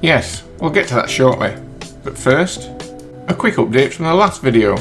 Yes, we'll get to that shortly. But first, a quick update from the last video,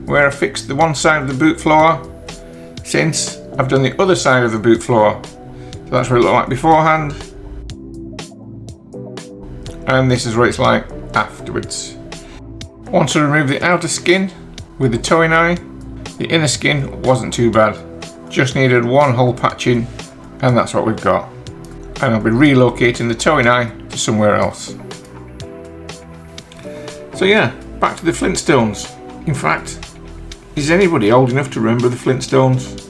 where I fixed the one side of the boot floor. Since I've done the other side of the boot floor. So that's what it looked like beforehand. And this is what it's like afterwards. Once I removed the outer skin with the towing eye, the inner skin wasn't too bad. Just needed one hole patching, and that's what we've got. And I'll be relocating the towing eye to somewhere else. So yeah, back to the Flintstones. In fact, is anybody old enough to remember the Flintstones?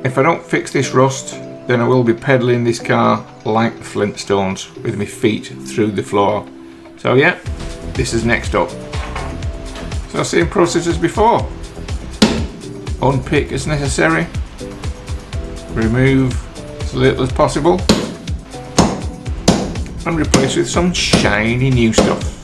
If I don't fix this rust, then I will be pedaling this car like the Flintstones with my feet through the floor. So yeah, this is next up. So same process as before. Unpick as necessary. Remove as little as possible. And replace with some shiny new stuff.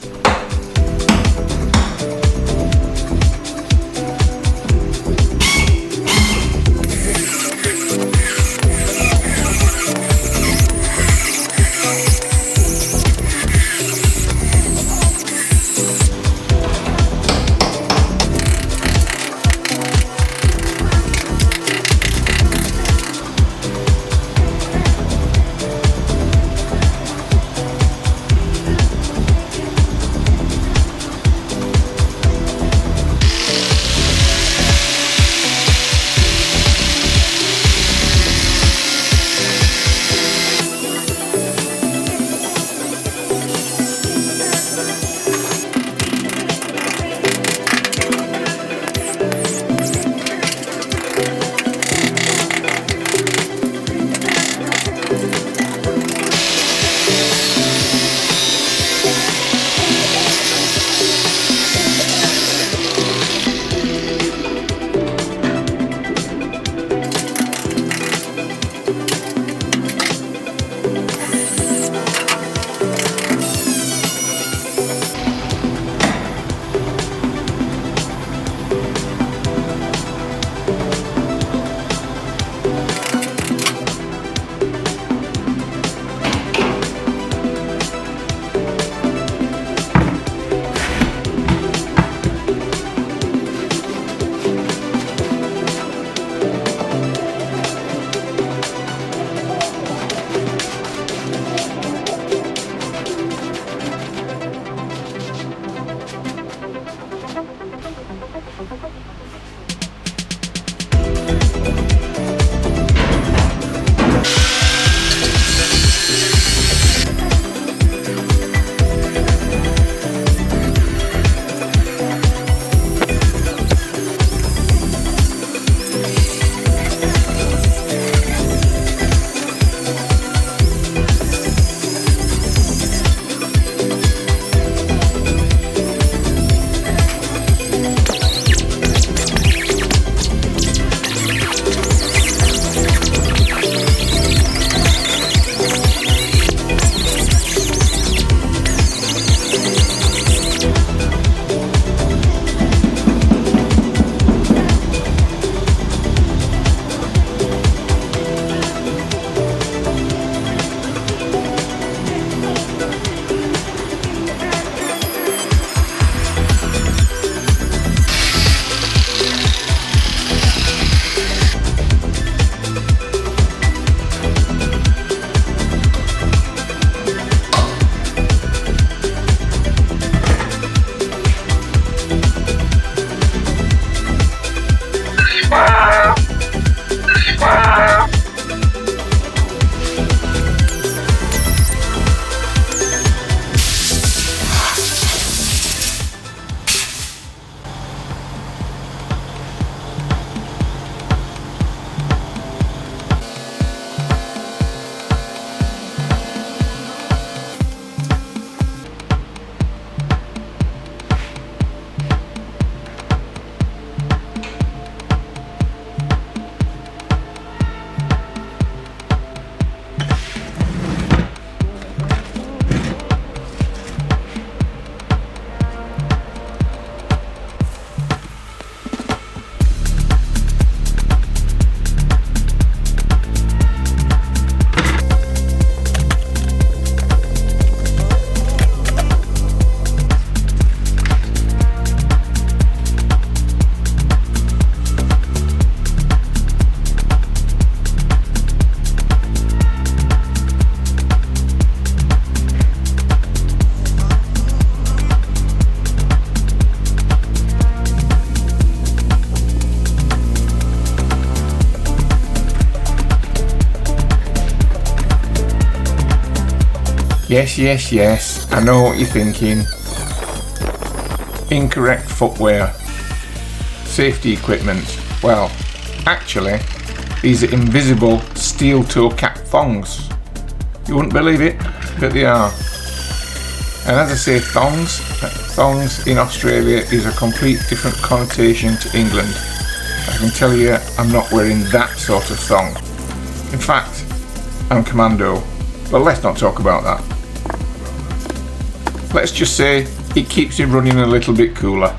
Yes, I know what you're thinking. Incorrect footwear. Safety equipment. Well, actually, these are invisible steel toe cap thongs. You wouldn't believe it, but they are. And as I say, thongs in Australia is a complete different connotation to England. I can tell you, I'm not wearing that sort of thong. In fact, I'm commando. But let's not talk about that. Let's just say it keeps you running a little bit cooler.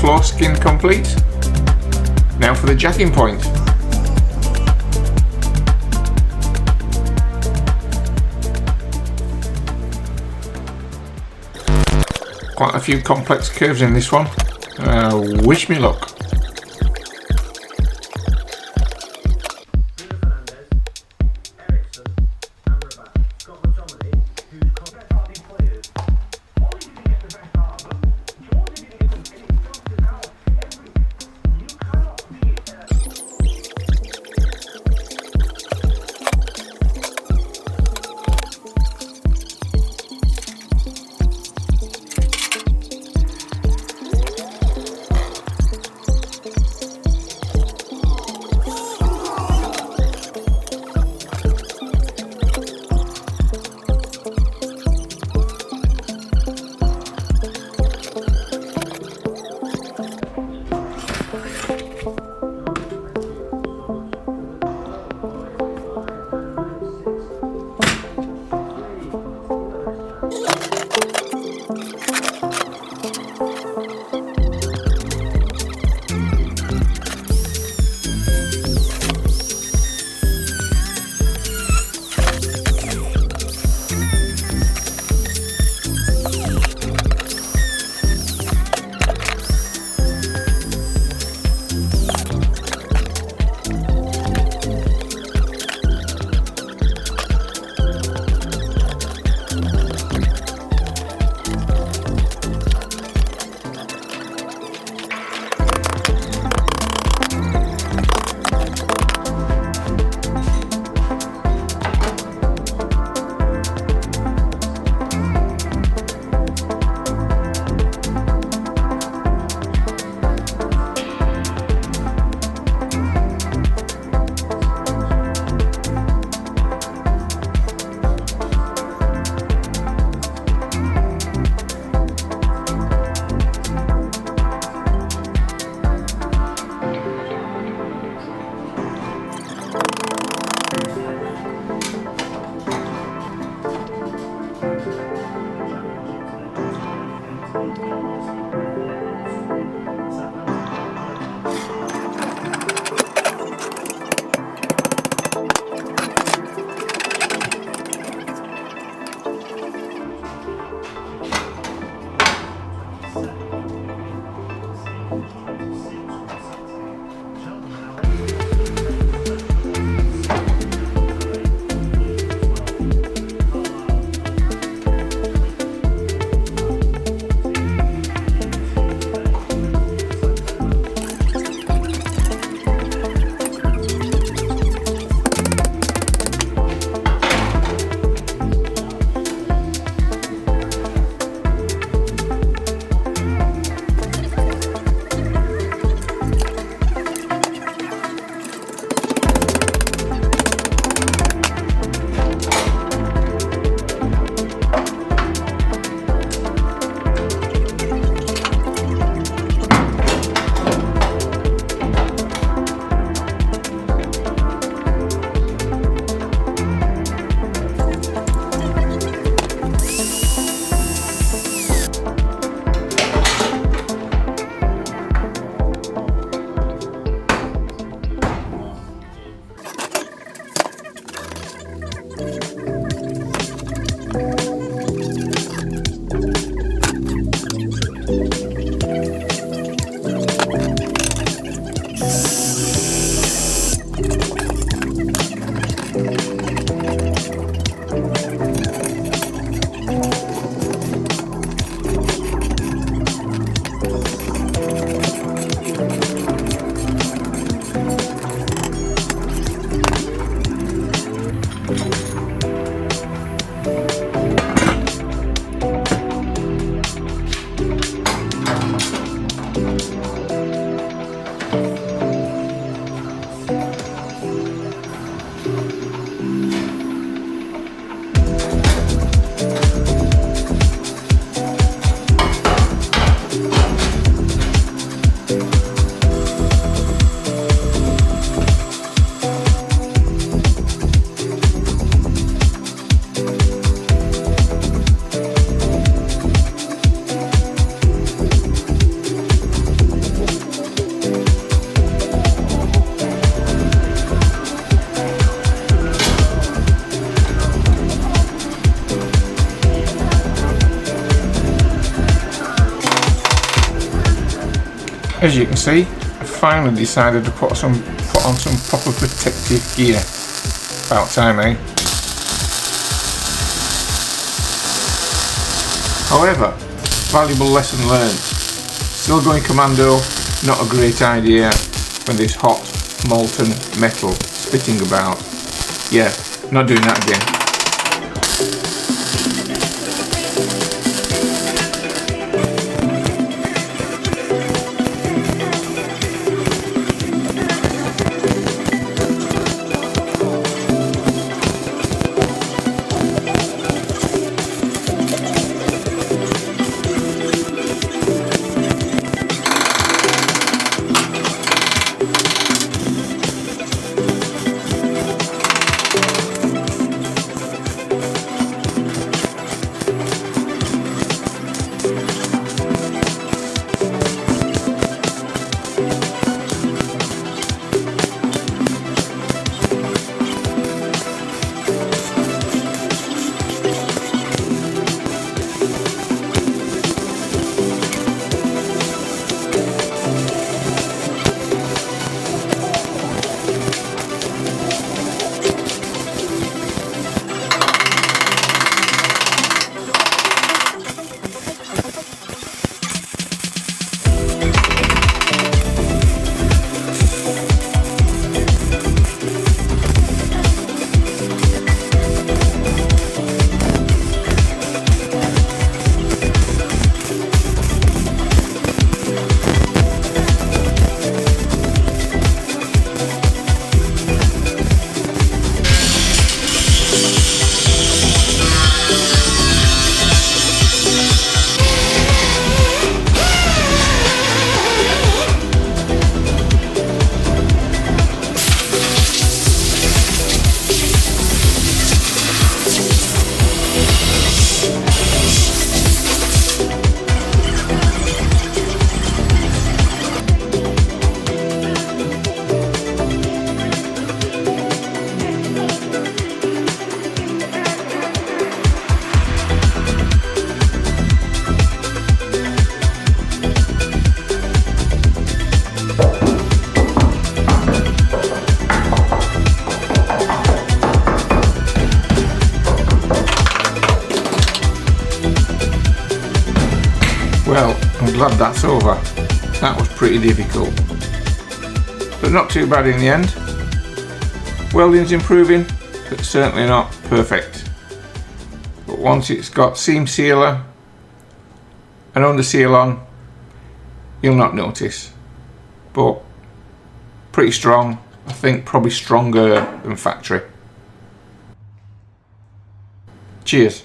floor skin complete. Now for the jacking point. Quite a few complex curves in this one. Wish me luck. As you can see, I finally decided to put on some proper protective gear. About time, eh? However, valuable lesson learned. Still going commando, not a great idea when there's hot, molten metal spitting about. Yeah, not doing that again. Well, I'm glad that's over. That was pretty difficult, but not too bad in the end. Welding's improving, but certainly not perfect. But once it's got seam sealer and under seal on, you'll not notice. But pretty strong, I think probably stronger than factory. Cheers.